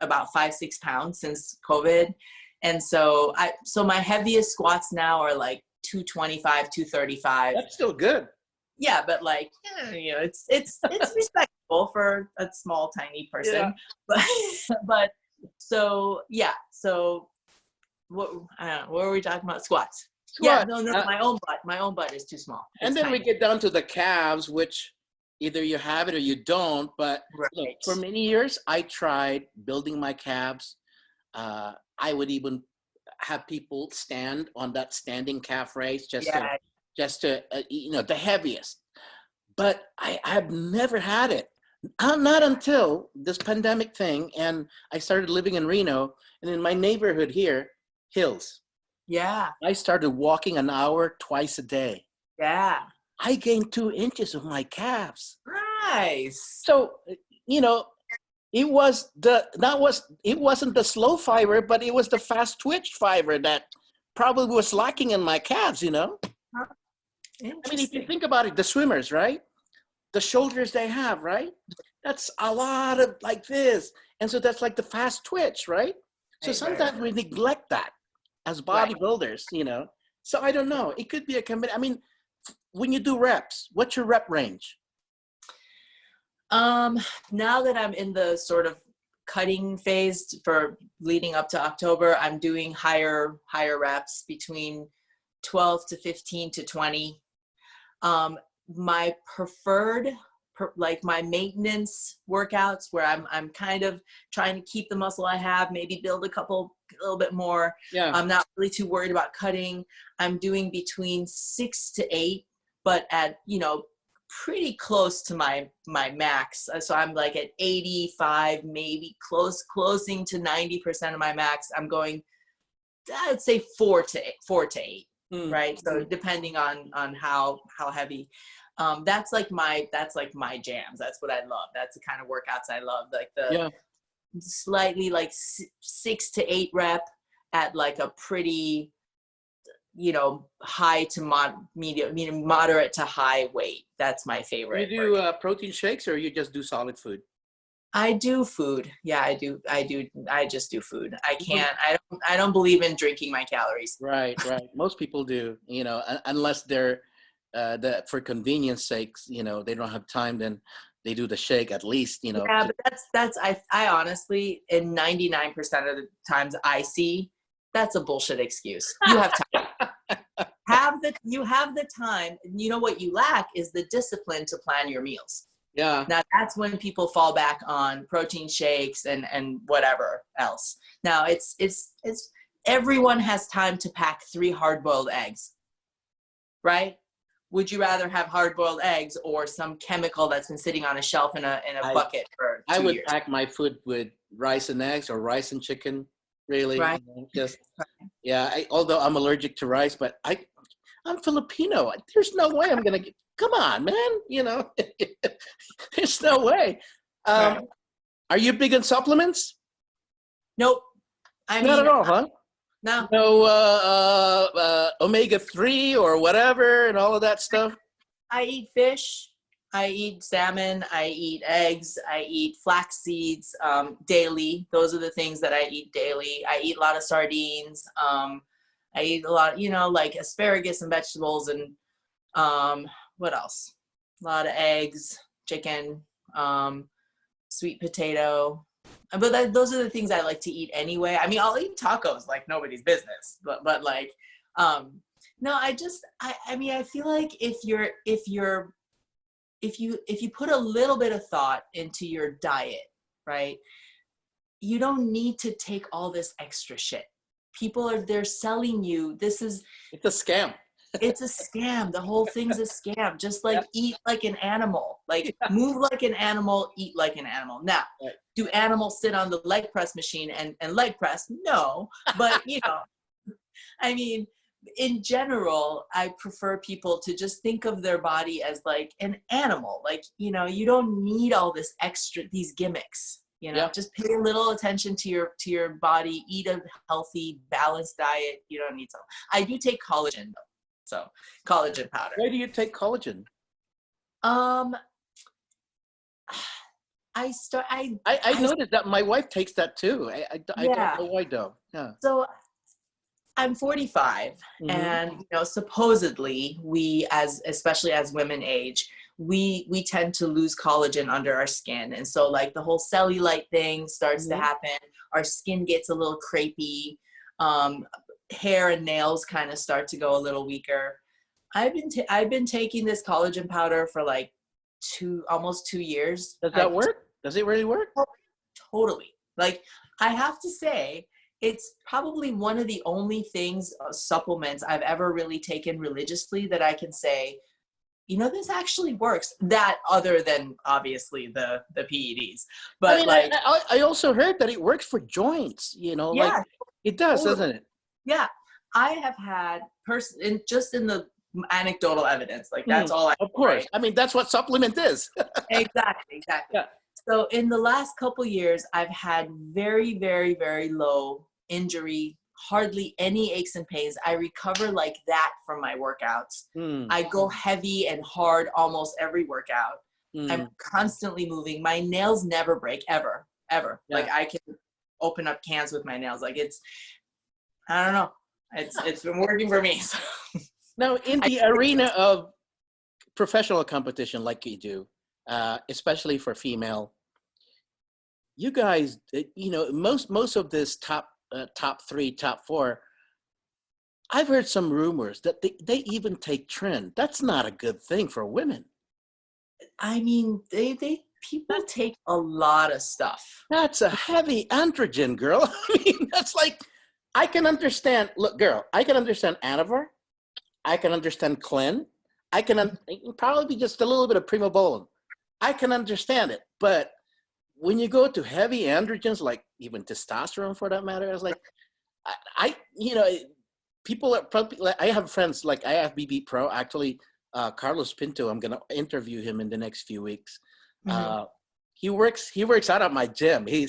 about 5-6 pounds since COVID. And so my heaviest squats now are like 225, 235.
That's still good.
Yeah, but like, it's respectable for a small, tiny person. Yeah. But so, yeah. So what were we talking about? Squats. Yeah, no, my own butt is too small.
And then we get down to the calves, which either you have it or you don't. But look, for many years, I tried building my calves. I would even have people stand on that standing calf raise just to the heaviest. But I have never had it. Not until this pandemic thing, and I started living in Reno, and in my neighborhood here, hills.
Yeah.
I started walking an hour twice a day.
Yeah.
I gained 2 inches of my calves.
Nice.
So, it wasn't the slow fiber, but it was the fast twitch fiber that probably was lacking in my calves, I mean, if you think about it, the swimmers, right? The shoulders they have, right? That's a lot of like this. And so that's like the fast twitch, right? So sometimes we neglect that as bodybuilders, So I don't know. It could be a combination. I mean, when you do reps, what's your rep range?
Now that I'm in the sort of cutting phase for leading up to October, I'm doing higher reps between 12 to 15 to 20. My preferred, my maintenance workouts where I'm kind of trying to keep the muscle I have, maybe build a little bit more.
Yeah.
I'm not really too worried about cutting. I'm doing between 6 to 8, but at, pretty close to my max. So I'm like at 85, maybe closing to 90% of my max. I'm going, I'd say 4 to 8, right? So depending on how heavy. That's like my jams. That's what I love. That's the kind of workouts I love. Like the slightly like 6 to 8 rep at like a pretty, high to moderate to high weight. That's my favorite.
You do protein shakes, or you just do solid food?
I do food. Yeah, I do. I just do food. I don't believe in drinking my calories.
Right. Most people do, unless they're for convenience sakes, they don't have time, then they do the shake at least,
Yeah, but I honestly, in 99% of the times I see, that's a bullshit excuse. You have time. You have the time. What you lack is the discipline to plan your meals.
Yeah.
Now that's when people fall back on protein shakes and whatever else. Now it's everyone has time to pack 3 hard-boiled eggs, right? Would you rather have hard-boiled eggs or some chemical that's been sitting on a shelf in a bucket for 2 years?
I would pack my food with rice and eggs or rice and chicken, really.
Right.
Just Yeah, although I'm allergic to rice, but I'm Filipino. There's no way I'm gonna come on, man. You know, there's no way.
Right.
Are you big on supplements?
Nope. I
Not
mean,
at all, huh?
no.
No omega-3 or whatever and all of that stuff?
I eat fish. I eat salmon. I eat eggs. I eat flax seeds daily. Those are the things that I eat daily. I eat a lot of sardines. I eat a lot, like asparagus and vegetables and what else? A lot of eggs, chicken, sweet potato. But those are the things I like to eat anyway. I mean, I'll eat tacos like nobody's business, but like, no, I mean, I feel like if you put a little bit of thought into your diet, right, you don't need to take all this extra shit. They're selling you, it's
a scam.
It's a scam. The whole thing's a scam. Just like eat like an animal, like move like an animal, eat like an animal. Now, do animals sit on the leg press machine and leg press? No, but I mean, in general, I prefer people to just think of their body as like an animal. Like, you don't need all this extra, these gimmicks, just pay a little attention to your body, eat a healthy, balanced diet. You don't need some. I do take collagen though. So collagen powder.
Why do you take collagen?
I
noticed that my wife takes that too. I don't know why though. Yeah.
So I'm 45 and supposedly especially as women age, we tend to lose collagen under our skin. And so like the whole cellulite thing starts to happen. Our skin gets a little crepey. Hair and nails kind of start to go a little weaker. I've been taking this collagen powder for like almost 2 years.
Does that work? Does it really work?
Totally. Like, I have to say, it's probably one of the only supplements I've ever really taken religiously that I can say, this actually works. That other than obviously the PEDs, but
I also heard that it works for joints. Like it does, doesn't it?
Yeah, I have had just in the anecdotal evidence, like that's all.
Of course, right? I mean that's what supplement is.
Exactly. Yeah. So in the last couple years, I've had very, very, very low injury, hardly any aches and pains. I recover like that from my workouts. I go heavy and hard almost every workout. I'm constantly moving. My nails never break ever. Yeah. Like I can open up cans with my nails. Like I don't know. It's been working for me. So.
Now, in the arena of professional competition like you do, especially for female, you guys, most of this top 3, top 4, I've heard some rumors that they even take tren. That's not a good thing for women.
I mean, people take a lot of stuff.
That's a heavy androgen, girl. I mean, that's like, I can understand, look, girl, I can understand Anavar. I can understand Clen. I can probably be just a little bit of Primobolan. I can understand it. But when you go to heavy androgens, like even testosterone for that matter, I was like, people are probably, like, I have friends like IFBB Pro, actually, Carlos Pinto, I'm going to interview him in the next few weeks. He works out at my gym. He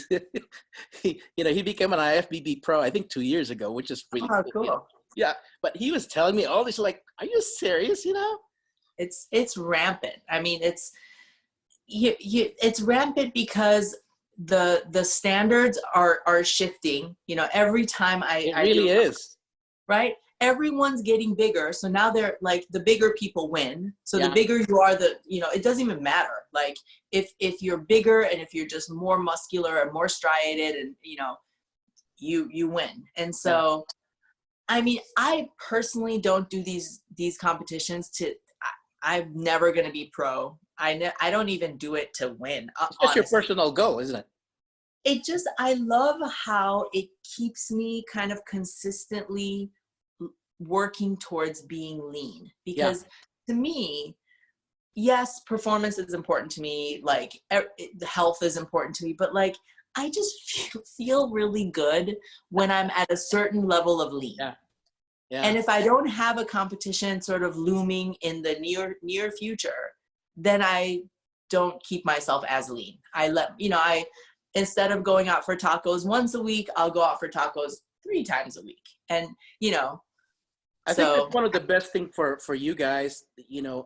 became an IFBB Pro, I think 2 years ago, which is really cool. Yeah, but he was telling me all this, like, are you serious?
It's rampant. I mean, it's rampant because the standards are shifting. Every time
it really is,
right? Everyone's getting bigger, so now they're like the bigger people win. So the bigger you are, it doesn't even matter. Like if you're bigger and if you're just more muscular and more striated, and you win. And so, I mean, I personally don't do these competitions I'm never going to be pro. I don't even do it to win.
It's just your personal goal, isn't it?
I love how it keeps me kind of consistently working towards being lean, because to me, yes, performance is important to me. Like the health is important to me, but like, I just feel really good when I'm at a certain level of lean.
Yeah. Yeah.
And if I don't have a competition sort of looming in the near future, then I don't keep myself as lean. I instead of going out for tacos once a week, I'll go out for tacos 3 times a week. And,
I think that's one of the best things for you guys.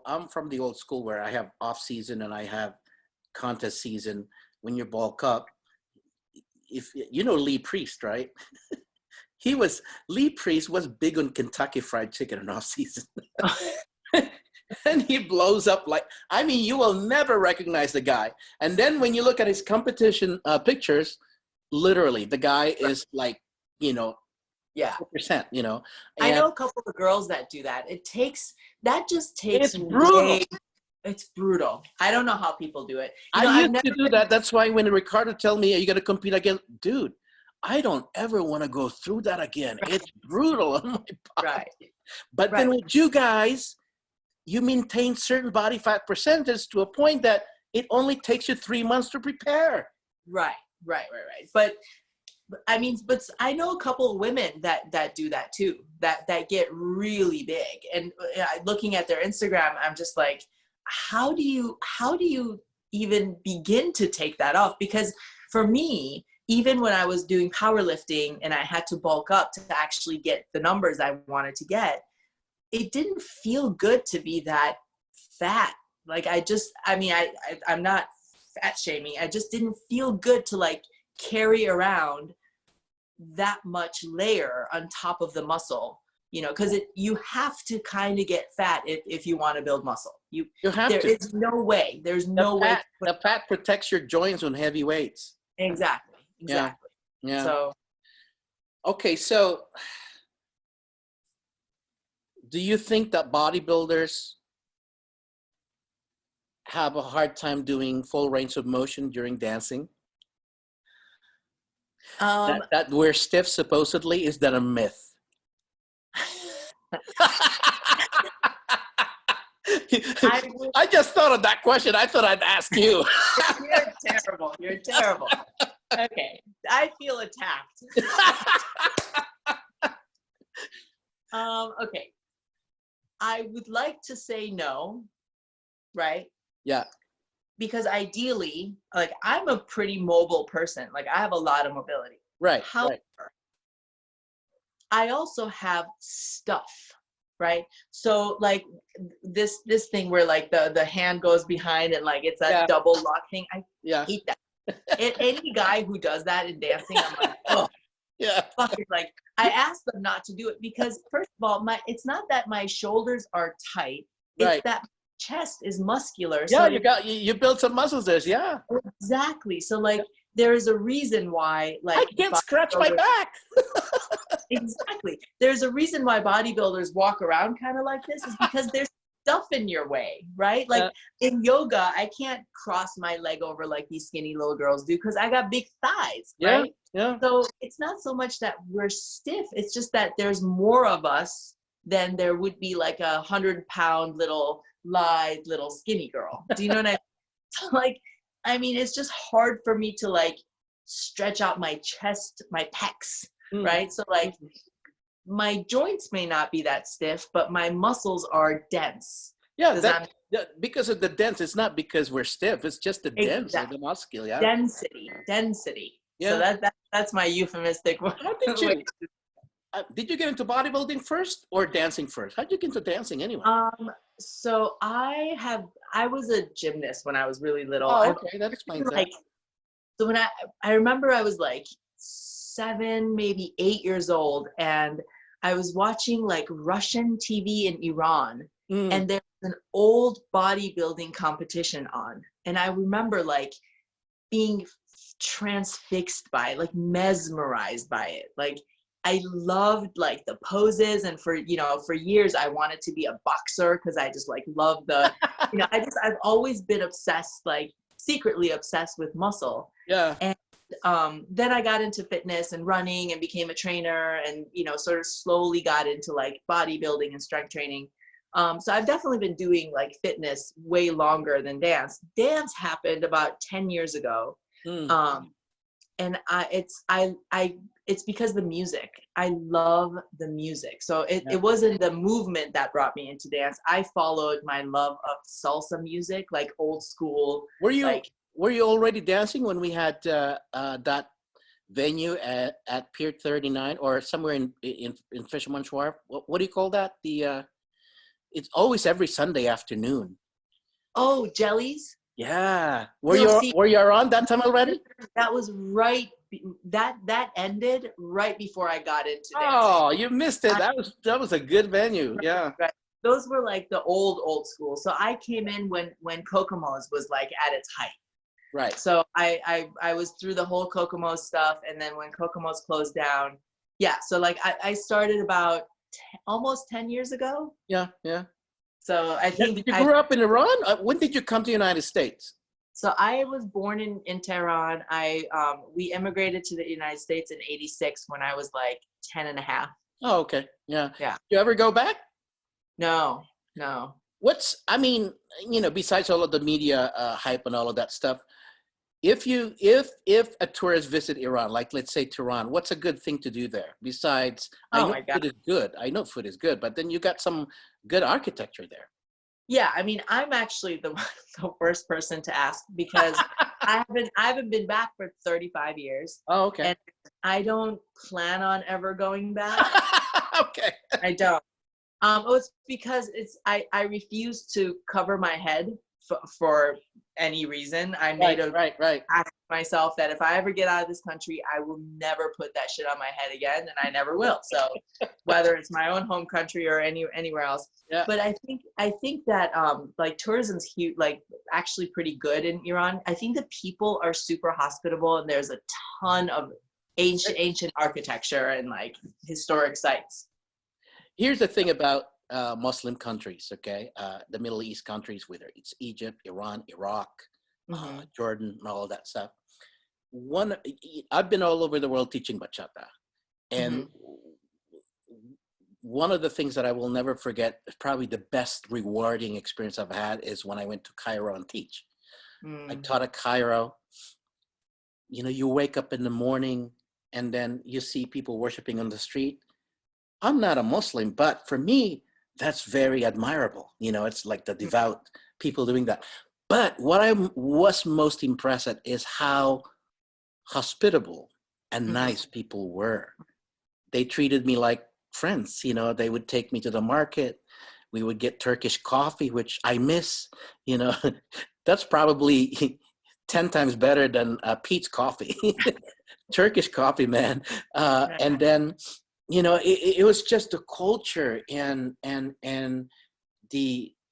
I'm from the old school where I have off season and I have contest season. When you bulk up, if Lee Priest, right? Lee Priest was big on Kentucky Fried Chicken in off season. And he blows up you will never recognize the guy. And then when you look at his competition pictures, literally the guy is like,
yeah,
4%,
I know a couple of girls that do that. That just takes
it's brutal.
It's brutal. I don't know how people do it.
I used to do that. That's why when Ricardo tell me, are you going to compete again? Dude, I don't ever want to go through that again. It's brutal on my body.
Right.
But then with you guys, you maintain certain body fat percentage to a point that it only takes you 3 months to prepare.
Right. But I know a couple of women that do that too, that get really big. And looking at their Instagram, I'm just like, how do you even begin to take that off? Because for me, even when I was doing powerlifting and I had to bulk up to actually get the numbers I wanted to get, it didn't feel good to be that fat. Like I'm not fat shaming. I just didn't feel good to carry around that much layer on top of the muscle, because you have to kind of get fat if you want to build muscle. You have to. There is no way. There's no way.
The fat protects your joints on heavy weights.
Exactly.
Yeah.
So.
Okay, so do you think that bodybuilders have a hard time doing full range of motion during dancing? That we're stiff supposedly, is that a myth? I just thought of that question. I thought I'd ask you.
You're terrible. Okay, I feel attacked. Okay, I would like to say no, right?
Yeah.
Because ideally, I'm a pretty mobile person. I have a lot of mobility.
Right.
However, I also have stuff, right? So this thing where the hand goes behind and it's a double lock thing. I hate that. Any guy who does that in dancing, I'm like, oh, yeah. Fuck it. I ask them not to do it because first of all, it's not that my shoulders are tight. It's that chest is muscular.
Yeah, so you build some muscles there. Yeah,
exactly. So there is a reason why
I can't scratch my back.
Exactly. There's a reason why bodybuilders walk around kind of like this is because there's stuff in your way, right? In yoga, I can't cross my leg over like these skinny little girls do because I got big thighs, right?
Yeah.
So it's not so much that we're stiff. It's just that there's more of us than there would be 100-pound little skinny girl. Do you know what I mean? It's just hard for me to stretch out my chest, my pecs, right? So my joints may not be that stiff, but my muscles are dense.
Yeah, because of the dense. It's not because we're stiff. It's just the dense of the muscle. Yeah.
Density.
Yeah.
So that's my euphemistic word.
Did you get into bodybuilding first or dancing first? How did you get into dancing anyway?
So I was a gymnast when I was really little.
Oh, okay, that explains that.
So when I remember I was 7, maybe 8 years old, and I was watching Russian TV in Iran, and there was an old bodybuilding competition on, and I remember being transfixed by it, mesmerized by it. I loved the poses, and for years I wanted to be a boxer because I just loved the I've always been obsessed, secretly obsessed with muscle.
Yeah.
And then I got into fitness and running and became a trainer and sort of slowly got into bodybuilding and strength training. So I've definitely been doing fitness way longer than dance. Dance happened about 10 years ago. and it's because the music. I love the music. So it wasn't the movement that brought me into dance. I followed my love of salsa music, like old school.
Were you
like,
already dancing when we had that venue at Pier 39 or somewhere in Fisherman's Wharf? What do you call that? It's always every Sunday afternoon.
Oh, Jellies.
Yeah. Were you around that time already?
That was right. That ended right before I got into dancing.
Oh, you missed it. That was a good venue. Yeah.
Right. Those were like the old school. So I came in when Kokomo's was like at its height.
Right.
So I was through the whole Kokomo stuff, and then when Kokomo's closed down, yeah. So like I started about almost 10 years ago.
Yeah, yeah.
So I think
you grew up in Iran. When did you come to the United States?
So I was born in Tehran. We immigrated to the United States in '86 when I was like 10 and a half.
Oh, okay. Yeah.
Yeah.
Did you ever go back?
No.
I mean, besides all of the media hype and all of that stuff, if a tourist visit Iran, like let's say Tehran, what's a good thing to do there? Besides, I know food is good. I know food is good, but then you got some good architecture there.
Yeah, I mean, I'm actually the first person to ask because I haven't been back for 35 years.
Oh, okay.
And I don't plan on ever going back.
Okay.
I don't. It's because I refuse to cover my head for any reason. I made ask myself that if I ever get out of this country, I will never put that shit on my head again, and I never will. So whether it's my own home country or anywhere else. Yeah. But I think that like tourism's huge, like actually pretty good in Iran. I think the people are super hospitable, and there's a ton of ancient architecture and like historic sites.
Here's the thing about Muslim countries, okay? The Middle East countries, whether it's Egypt, Iran, Iraq, Jordan, and all of that stuff. I've been all over the world teaching bachata. And one of the things that I will never forget, probably the best rewarding experience I've had, is when I went to Cairo and teach. I taught at Cairo. You wake up in the morning and then you see people worshiping on the street. I'm not a Muslim, but for me, that's very admirable. It's like the devout people doing that. But what I was most impressed at is how hospitable and nice people were. They treated me like friends. They would take me to the market. We would get Turkish coffee, which I miss. That's probably 10 times better than Pete's coffee. Turkish coffee, man. And then, it was just the culture and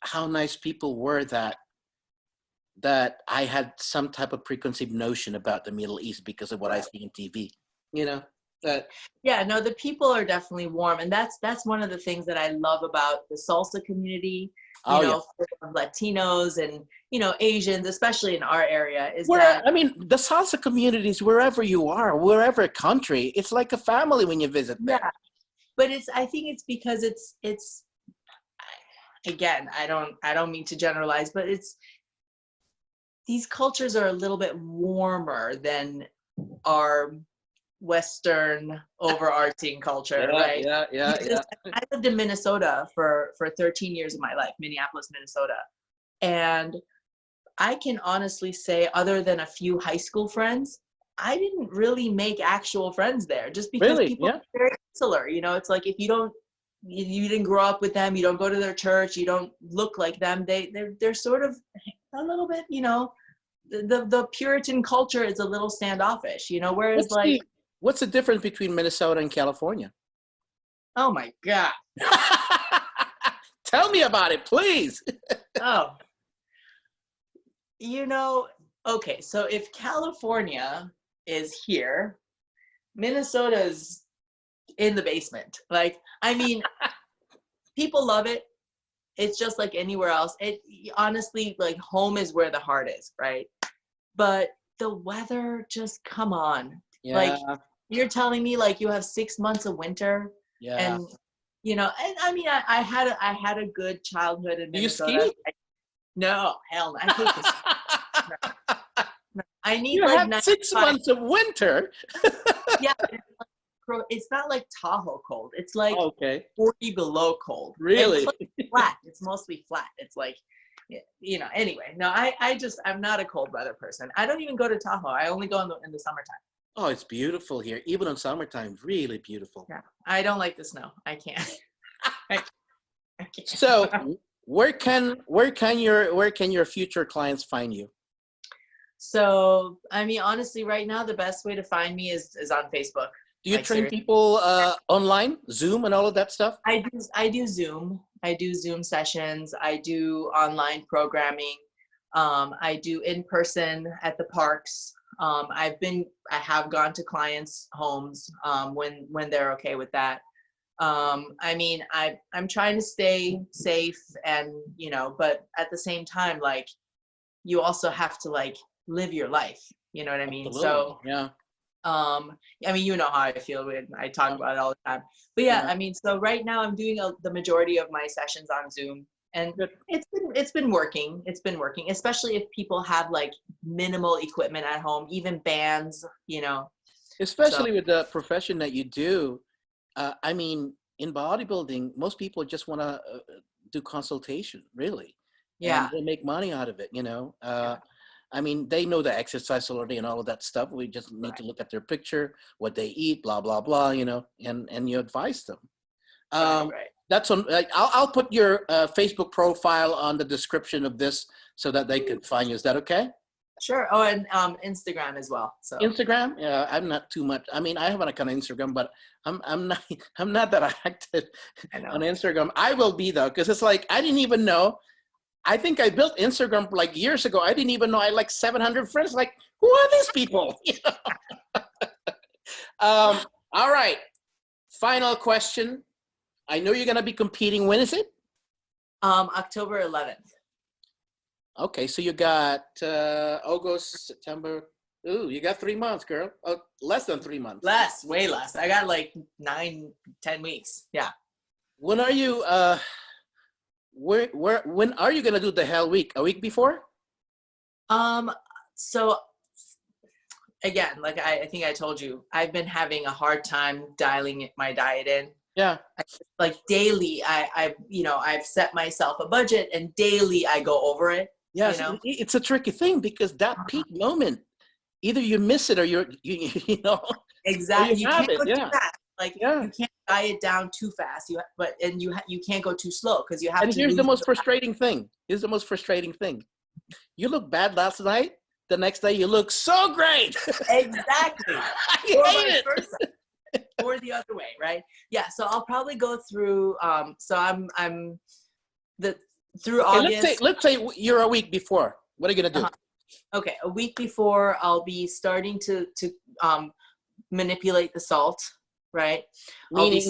how nice people were that I had some type of preconceived notion about the Middle East because of what I see on TV.
The people are definitely warm, and that's one of the things that I love about the salsa community. For Latinos and Asians, especially in our area,
the salsa communities, wherever you are, wherever country, it's like a family when you visit there.
Yeah, but I think it's because it's again, I don't mean to generalize, but these cultures are a little bit warmer than our Western overarching culture, right? Yeah. I lived in Minnesota for 13 years of my life, Minneapolis, Minnesota. And I can honestly say, other than a few high school friends, I didn't really make actual friends there just because people are very insular. It's like if you didn't grow up with them, you don't go to their church, you don't look like them, they're sort of a little bit, the Puritan culture is a little standoffish, whereas
what's the difference between Minnesota and California?
Oh my God.
Tell me about it, please.
Okay, so if California is here, Minnesota's in the basement. People love it. It's just like anywhere else. It honestly, home is where the heart is, right? But the weather, just come on. Yeah. You're telling me you have 6 months of winter. Yeah. And I had a good childhood in Minnesota.
Do you ski?
No, hell no. I hate this. I need
You
like
have 6 months of winter.
Yeah, it's not like Tahoe cold. It's like
Okay.
40 below cold.
Really?
It's flat. It's mostly flat. It's like, you know. Anyway, no, I'm not a cold weather person. I don't even go to Tahoe. I only go in the summertime.
Oh, it's beautiful here, even in summertime. Really beautiful.
Yeah, I don't like the snow. I can't. I can't.
So, where can your future clients find you?
So, I mean, honestly, right now, the best way to find me is on Facebook.
Do you
Like,
train
seriously.
people online, Zoom, and all of that stuff?
I do Zoom. I do Zoom sessions. I do online programming. I do in person at the parks. I have gone to clients' homes when they're okay with that. I mean, I'm trying to stay safe, and you know, but at the same time, like, you also have to like live your life. You know what I mean?
Absolutely.
So
Yeah.
I mean, you know how I feel when I talk
Yeah.
about it all the time. But yeah,
Yeah.
I mean, so right now I'm doing the majority of my sessions on Zoom, and
Good.
it's been working. It's been working, especially if people have like minimal equipment at home, even bands, you know.
Especially with the profession that you do. I mean, in bodybuilding, most people just want to do consultation, really, and
Yeah.
they make money out of it. You know,
Yeah.
I mean, they know the exercise already and all of that stuff. We just need
Right.
to look at their picture, what they eat, blah blah blah. You know, and you advise them.
Right.
That's on. I'll put your Facebook profile on the description of this so that they can find you. Is that okay?
Sure. Oh, and Instagram as well. So
Instagram? Yeah, I'm not too much. I mean, I have an account on Instagram, but I'm not I'm not that active
I know.
on Instagram. I will be though, because it's like I didn't even know. I think I built Instagram like years ago. I didn't even know I had like 700 friends. Like, who are these people? You know? All right. Final question. I know you're gonna be competing. When is it?
October 11th.
Okay, so you got August, September. Ooh, you got 3 months, girl. Oh, less than 3 months.
Way less. I got like 9-10 weeks. Yeah.
When are you? When are you gonna do the Hell Week? A week before?
So again, like I think I told you, I've been having a hard time dialing my diet in.
Yeah.
Like daily, I've set myself a budget, and daily I go over it.
Yes,
You know?
it's a tricky thing because that peak moment, either you miss it or you know.
Exactly. You can't go too fast. Like
Yeah.
you can't diet down too fast. You can't go too slow because you have
And
to.
here's the most frustrating thing. Here's the most frustrating thing. You look bad last night. The next day you look so great.
Exactly.
You
Or
hate
vice
it.
versa. Or the other way, right? Yeah. So I'll probably go through. So I'm through August.
Let's say you're a week before. What are you gonna do?
Okay, a week before I'll be starting to manipulate the salt, right?
Meaning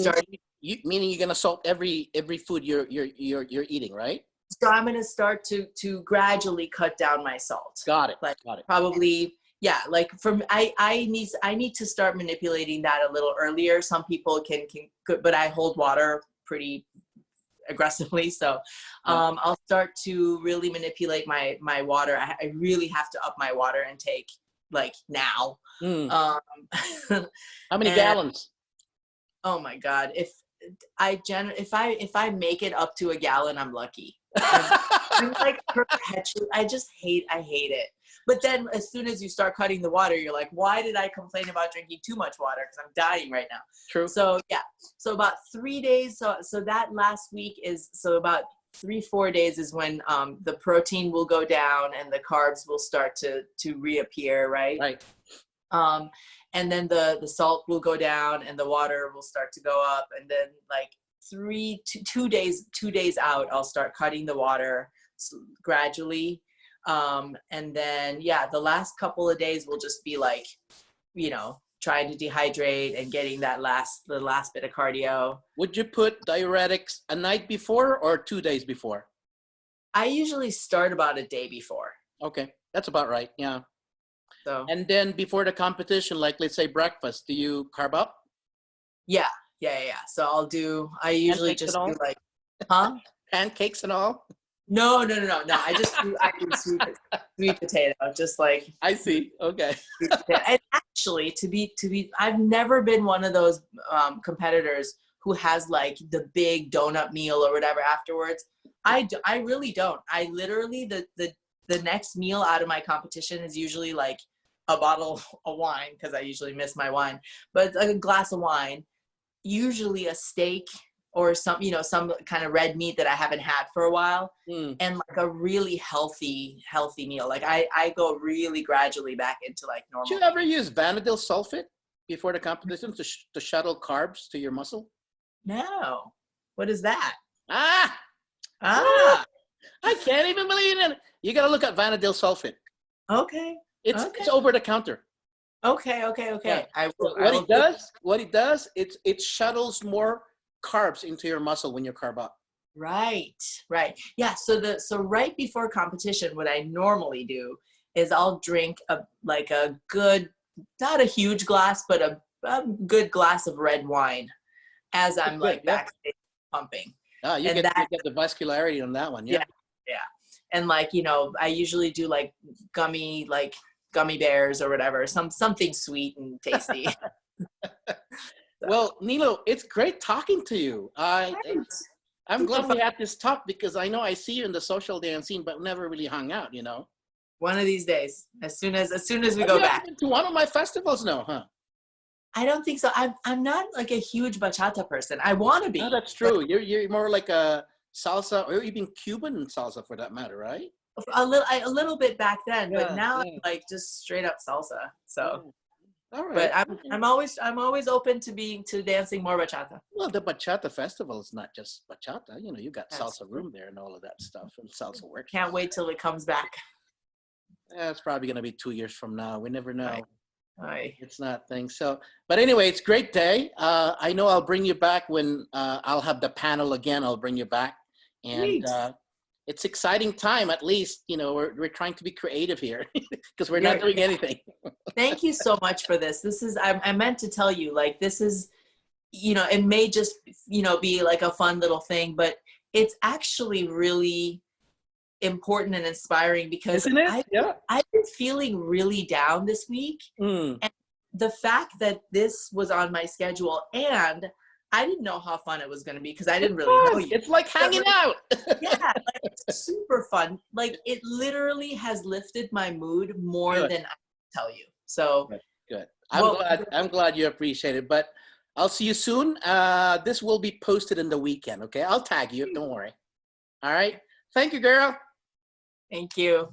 you're gonna salt every food you're eating, right?
So I'm gonna start to gradually cut down my salt.
Got it.
Like
Got it.
probably, yeah. Like I need to start manipulating that a little earlier. Some people can, but I hold water pretty aggressively, so I'll start to really manipulate my water. I really have to up my water intake like now.
How many gallons?
Oh my God, if I make it up to a gallon, I'm lucky. I'm like perpetually. I hate it. But then as soon as you start cutting the water, you're like, why did I complain about drinking too much water? Because I'm dying right now.
True.
So yeah. So about 3 days. So that last week is, so about 3-4 days is when the protein will go down and the carbs will start to reappear, right?
Right.
And then the salt will go down and the water will start to go up. And then like 2 days out, I'll start cutting the water gradually. And then, yeah, the last couple of days will just be like, you know, trying to dehydrate and getting the last bit of cardio.
Would you put diuretics a night before or 2 days before?
I usually start about a day before.
Okay. That's about right. Yeah.
So,
and then before the competition, like let's say breakfast, do you carb up?
Yeah. So I usually just do like, huh?
Pancakes and all?
No. I do sweet potato, just like.
I see. Okay.
And actually, I've never been one of those competitors who has like the big donut meal or whatever afterwards. I really don't. I literally, the next meal out of my competition is usually like a bottle of wine, because I usually miss my wine, but a glass of wine, usually a steak or some kind of red meat that I haven't had for a while, and like a really healthy meal. Like I go really gradually back into like normal.
Did you ever use vanadil sulfate before the competition to shuttle carbs to your muscle?
No. What is that?
Ah! I can't even believe it. You got to look at vanadil sulfate.
Okay.
It's over the counter.
Okay.
Yeah. What it does, it shuttles more carbs into your muscle when you carb up.
Right. Yeah. So right before competition, what I normally do is I'll drink a good, not a huge glass, but a good glass of red wine as I'm backstage pumping.
You get the vascularity on that one. Yeah.
And I usually do like gummy bears or whatever, something sweet and tasty.
Well, Nilu, it's great talking to you. I'm glad we had this talk, because I know I see you in the social dance scene, but never really hung out,
One of these days, as soon as we go back.
To one of my festivals now, huh?
I don't think so. I'm not like a huge bachata person. I want to be.
No, that's true. You're more like a salsa, or even Cuban salsa for that matter, right?
A little bit back then, but now I'm like just straight up salsa. So.
All right.
But I'm always open to dancing more bachata.
Well, the bachata festival is not just bachata. You got salsa room there and all of that stuff, and salsa work.
Can't wait till it comes back.
It's probably going to be 2 years from now. We never know.
Right.
It's not things. So, but anyway, it's a great day. I know I'll bring you back when I'll have the panel again. I'll bring you back, and it's exciting time. At least we're trying to be creative here, because we're not doing anything.
Thank you so much for this. This is I meant to tell you, like, this is it may just be like a fun little thing, but it's actually really important and inspiring, because I've been feeling really down this week, and the fact that this was on my schedule, and I didn't know how fun it was going to be, because I didn't really know you.
It's like hanging out.
It's super fun. Like, it literally has lifted my mood more than I can tell you. So
good. I'm glad you appreciate it. But I'll see you soon. This will be posted in the weekend. Okay, I'll tag you. Don't worry. All right. Thank you, girl.
Thank you.